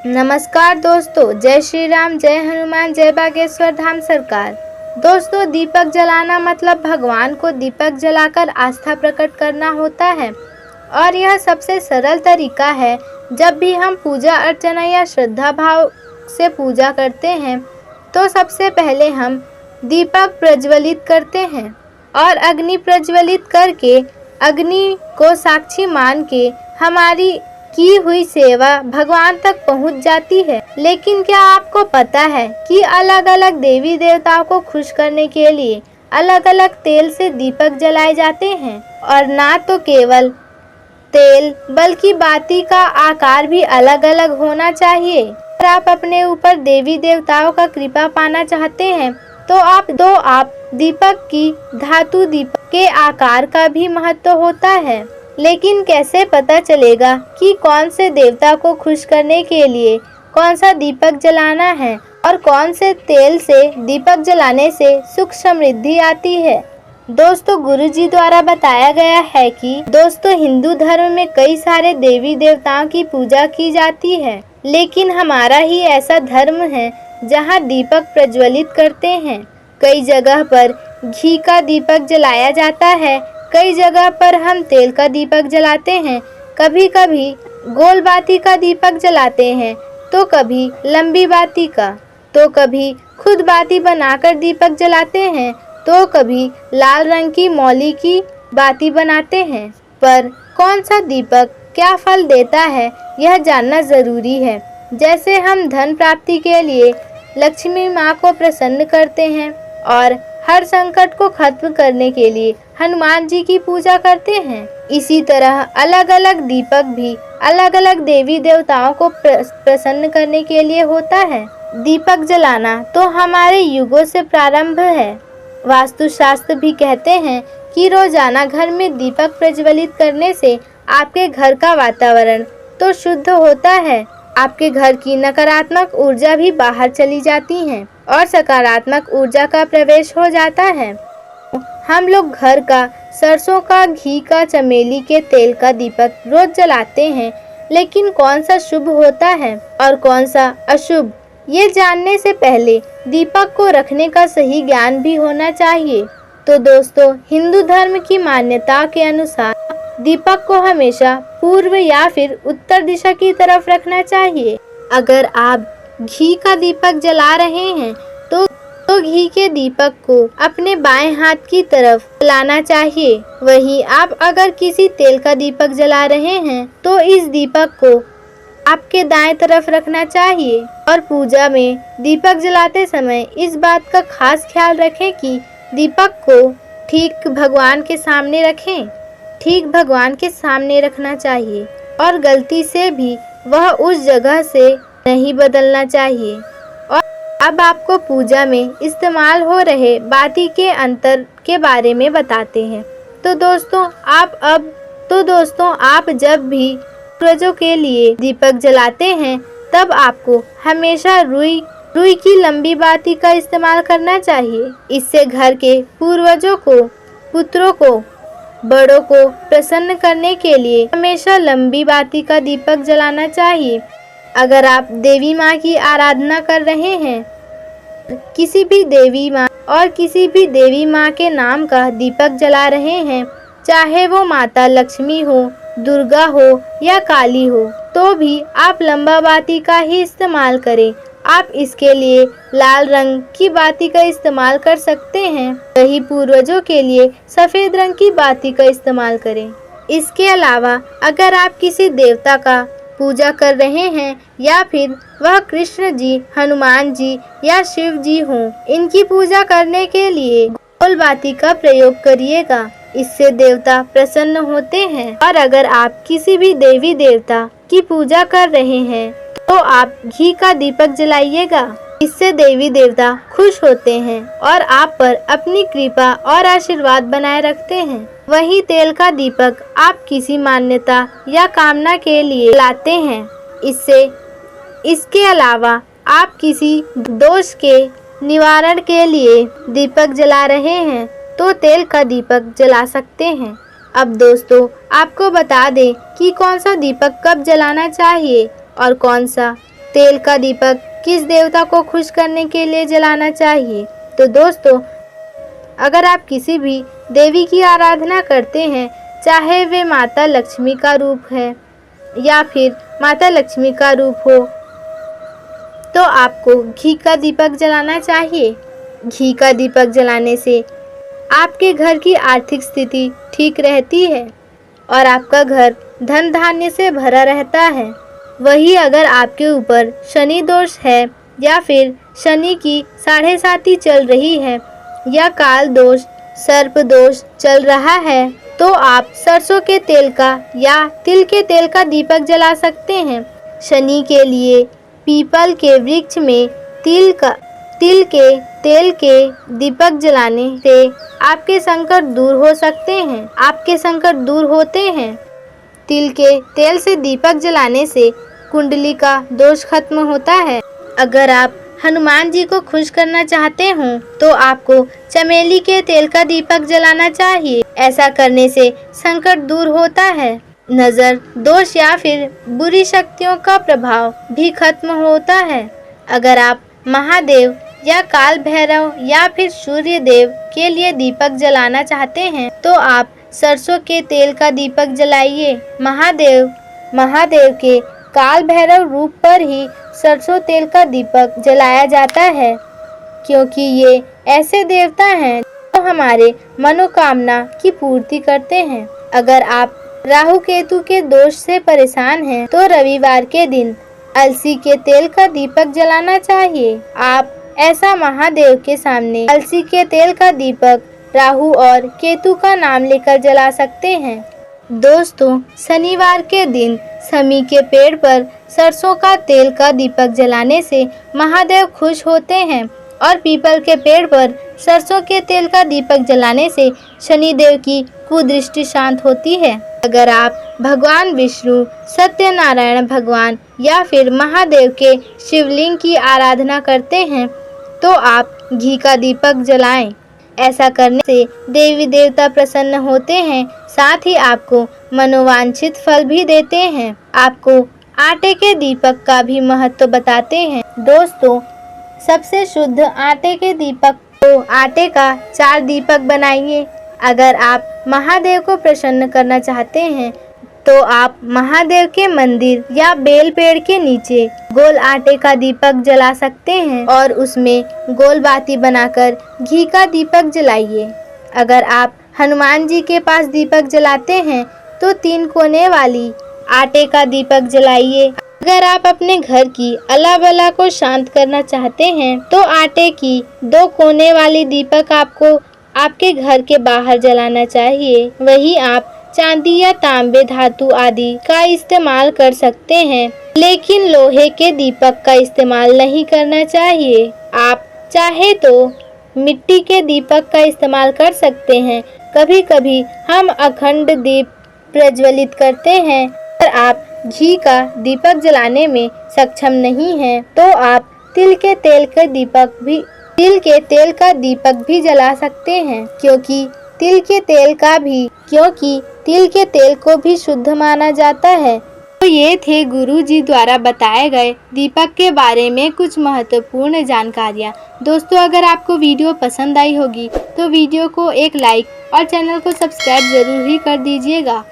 नमस्कार दोस्तों, जय श्री राम, जय हनुमान, जय बागेश्वर धाम सरकार। दोस्तों, दीपक जलाना मतलब भगवान को दीपक जलाकर आस्था प्रकट करना होता है और यह सबसे सरल तरीका है। जब भी हम पूजा अर्चना या श्रद्धा भाव से पूजा करते हैं तो सबसे पहले हम दीपक प्रज्वलित करते हैं और अग्नि प्रज्वलित करके अग्नि को साक्षी मान के हमारी की हुई सेवा भगवान तक पहुंच जाती है। लेकिन क्या आपको पता है कि अलग अलग देवी देवताओं को खुश करने के लिए अलग अलग तेल से दीपक जलाए जाते हैं और ना तो केवल तेल बल्कि बाती का आकार भी अलग अलग होना चाहिए। अगर आप अपने ऊपर देवी देवताओं का कृपा पाना चाहते हैं तो आप दीपक की धातु दीपक के आकार का भी महत्व होता है। लेकिन कैसे पता चलेगा कि कौन से देवता को खुश करने के लिए कौन सा दीपक जलाना है और कौन से तेल से दीपक जलाने से सुख समृद्धि आती है? दोस्तों, गुरुजी द्वारा बताया गया है कि हिंदू धर्म में कई सारे देवी देवताओं की पूजा की जाती है, लेकिन हमारा ही ऐसा धर्म है जहाँ दीपक प्रज्वलित करते हैं। कई जगह पर घी का दीपक जलाया जाता है, कई जगह पर हम तेल का दीपक जलाते हैं, कभी कभी गोल बाती का दीपक जलाते हैं तो कभी लंबी बाती का, तो कभी खुद बाती बनाकर दीपक जलाते हैं, तो कभी लाल रंग की मौली की बाती बनाते हैं। पर कौन सा दीपक क्या फल देता है यह जानना जरूरी है। जैसे हम धन प्राप्ति के लिए लक्ष्मी माँ को प्रसन्न करते हैं और हर संकट को खत्म करने के लिए हनुमान जी की पूजा करते हैं, इसी तरह अलग अलग दीपक भी अलग अलग देवी देवताओं को प्रसन्न करने के लिए होता है। दीपक जलाना तो हमारे युगों से प्रारंभ है। वास्तुशास्त्र भी कहते हैं कि रोजाना घर में दीपक प्रज्वलित करने से आपके घर का वातावरण तो शुद्ध होता है, आपके घर की नकारात्मक ऊर्जा भी बाहर चली जाती है और सकारात्मक ऊर्जा का प्रवेश हो जाता है। हम लोग घर का सरसों का, घी का, चमेली के तेल का दीपक रोज जलाते हैं, लेकिन कौन सा शुभ होता है और कौन सा अशुभ, ये जानने से पहले दीपक को रखने का सही ज्ञान भी होना चाहिए। तो दोस्तों, हिंदू धर्म की मान्यता के अनुसार दीपक को हमेशा पूर्व या फिर उत्तर दिशा की तरफ रखना चाहिए। अगर आप घी का दीपक जला रहे हैं तो घी के दीपक को अपने बाएं हाथ की तरफ जलाना चाहिए। वहीं आप अगर किसी तेल का दीपक जला रहे हैं तो इस दीपक को आपके दाएं तरफ रखना चाहिए। और पूजा में दीपक जलाते समय इस बात का खास ख्याल रखें कि दीपक को ठीक भगवान के सामने रखें, ठीक भगवान के सामने रखना चाहिए और गलती से भी वह उस जगह से नहीं बदलना चाहिए। और अब आपको पूजा में इस्तेमाल हो रहे बाती के अंतर के बारे में बताते हैं। तो दोस्तों आप जब भी पूर्वजों के लिए दीपक जलाते हैं तब आपको हमेशा रुई की लंबी बाती का इस्तेमाल करना चाहिए। इससे घर के पूर्वजों को, पुत्रों को, बड़ों को प्रसन्न करने के लिए हमेशा लंबी बाती का दीपक जलाना चाहिए। अगर आप देवी माँ की आराधना कर रहे हैं, किसी भी देवी माँ के नाम का दीपक जला रहे हैं, चाहे वो माता लक्ष्मी हो, दुर्गा हो या काली हो, तो भी आप लंबा बाती का ही इस्तेमाल करें। आप इसके लिए लाल रंग की बाती का इस्तेमाल कर सकते हैं, वही पूर्वजों के लिए सफ़ेद रंग की बाती का इस्तेमाल करें। इसके अलावा अगर आप किसी देवता का पूजा कर रहे हैं या फिर वह कृष्ण जी, हनुमान जी या शिव जी हों, इनकी पूजा करने के लिए गोल बाती का प्रयोग करिएगा। इससे देवता प्रसन्न होते हैं। और अगर आप किसी भी देवी देवता की पूजा कर रहे हैं तो आप घी का दीपक जलाइएगा। इससे देवी देवता खुश होते हैं और आप पर अपनी कृपा और आशीर्वाद बनाए रखते हैं। वही तेल का दीपक आप किसी मान्यता या कामना के लिए जलाते हैं। इसके अलावा आप किसी दोष के निवारण के लिए दीपक जला रहे हैं तो तेल का दीपक जला सकते हैं। अब दोस्तों, आपको बता दें कि कौन सा दीपक कब जलाना चाहिए और कौन सा तेल का दीपक किस देवता को खुश करने के लिए जलाना चाहिए? तो दोस्तों, अगर आप किसी भी देवी की आराधना करते हैं, चाहे वे माता लक्ष्मी का रूप है या फिर माता लक्ष्मी का रूप हो, तो आपको घी का दीपक जलाना चाहिए। घी का दीपक जलाने से आपके घर की आर्थिक स्थिति ठीक रहती है और आपका घर धन धान्य से भरा रहता है। वही अगर आपके ऊपर शनि दोष है या फिर शनि की 7.5 चल रही है या काल दोष, सर्प दोष चल रहा है, तो आप सरसों के तेल का या तिल के तेल का दीपक जला सकते हैं। शनि के लिए पीपल के वृक्ष में तिल के तेल के दीपक जलाने से आपके संकट दूर हो सकते हैं, आपके संकट दूर होते हैं। तिल के तेल से दीपक जलाने से कुंडली का दोष खत्म होता है। अगर आप हनुमान जी को खुश करना चाहते हो तो आपको चमेली के तेल का दीपक जलाना चाहिए। ऐसा करने से संकट दूर होता है, नज़र दोष या फिर बुरी शक्तियों का प्रभाव भी खत्म होता है। अगर आप महादेव या काल भैरव या फिर सूर्य देव के लिए दीपक जलाना चाहते हैं तो आप सरसों के तेल का दीपक जलाइए। महादेव के काल भैरव रूप पर ही सरसों तेल का दीपक जलाया जाता है, क्योंकि ये ऐसे देवता हैं जो हमारे मनोकामना की पूर्ति करते हैं। अगर आप राहु केतु के दोष से परेशान हैं तो रविवार के दिन अलसी के तेल का दीपक जलाना चाहिए। आप ऐसा महादेव के सामने अलसी के तेल का दीपक राहु और केतु का नाम लेकर जला सकते हैं। दोस्तों, शनिवार के दिन समी के पेड़ पर सरसों का तेल का दीपक जलाने से महादेव खुश होते हैं और पीपल के पेड़ पर सरसों के तेल का दीपक जलाने से शनिदेव की कुदृष्टि शांत होती है। अगर आप भगवान विष्णु, सत्यनारायण भगवान या फिर महादेव के शिवलिंग की आराधना करते हैं तो आप घी का दीपक जलाएं। ऐसा करने से देवी देवता प्रसन्न होते हैं, साथ ही आपको मनोवांछित फल भी देते हैं। आपको आटे के दीपक का भी महत्व बताते हैं। दोस्तों, सबसे शुद्ध आटे के दीपक को आटे का 4 दीपक बनाइए। अगर आप महादेव को प्रसन्न करना चाहते हैं तो आप महादेव के मंदिर या बेल पेड़ के नीचे गोल आटे का दीपक जला सकते हैं और उसमें गोल बाती बनाकर घी का दीपक जलाइए। अगर आप हनुमान जी के पास दीपक जलाते हैं तो 3 कोने वाली आटे का दीपक जलाइए। अगर आप अपने घर की अला बला को शांत करना चाहते हैं तो आटे की 2 कोने वाली दीपक आपको आपके घर के बाहर जलाना चाहिए। वही आप चांदी या तांबे धातु आदि का इस्तेमाल कर सकते हैं, लेकिन लोहे के दीपक का इस्तेमाल नहीं करना चाहिए। आप चाहे तो मिट्टी के दीपक का इस्तेमाल कर सकते हैं। कभी कभी हम अखंड दीप प्रज्वलित करते हैं। अगर आप घी का दीपक जलाने में सक्षम नहीं हैं तो आप तिल के तेल का दीपक भी जला सकते हैं, क्योंकि तिल के तेल को भी शुद्ध माना जाता है। तो ये थे गुरुजी द्वारा बताए गए दीपक के बारे में कुछ महत्वपूर्ण जानकारियाँ। दोस्तों, अगर आपको वीडियो पसंद आई होगी तो वीडियो को एक लाइक और चैनल को सब्सक्राइब जरूर ही कर दीजिएगा।